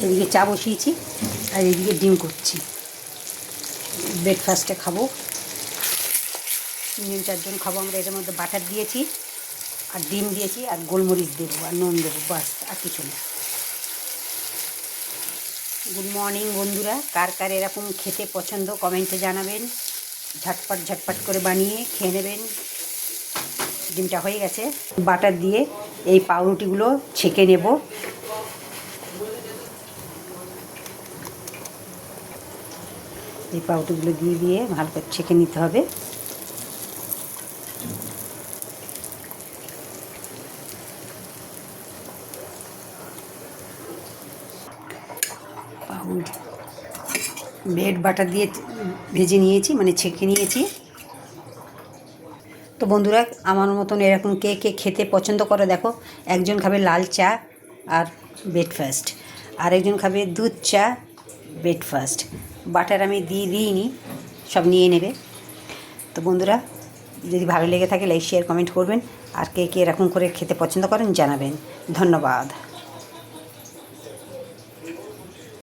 এদিকে চা বসিয়েছি আর এদিকে ডিম করছি। ব্রেকফাস্টে খাবো, 3-4 জন খাবো আমরা। এটার মধ্যে বাটার দিয়েছি আর ডিম দিয়েছি আর গোলমরিচ দেবো আর নুন দেবো, বাস, আর কিছু না। গুড মর্নিং বন্ধুরা, কার কার এরকম খেতে পছন্দ কমেন্টে জানাবেন। ঝটপট ঝটপট করে বানিয়ে খেয়ে নেবেন। ডিমটা হয়ে গেছে, বাটার দিয়ে এই পাউরুটিগুলো ছেঁকে নেব। এই পাউরুটিগুলো দিয়ে দিয়ে ভালো করে ছেঁকে নিতে হবে। ব্রেড বাটার দিয়ে ভেজে নিয়েছি, মানে ছেঁকে নিয়েছি। তো বন্ধুরা, আমার মতন এরকম কে কে খেতে পছন্দ করে দেখো। একজন খাবে লাল চা আর ব্রেকফাস্ট, আরেকজন খাবে দুধ চা ব্রেকফাস্ট। বাটার আমি দিইনি, সব নিয়ে নেবে। তো বন্ধুরা, যদি ভালো লেগে থাকে লাইক শেয়ার কমেন্ট করবেন, আর কে কে এরকম করে খেতে পছন্দ করেন জানাবেন। ধন্যবাদ।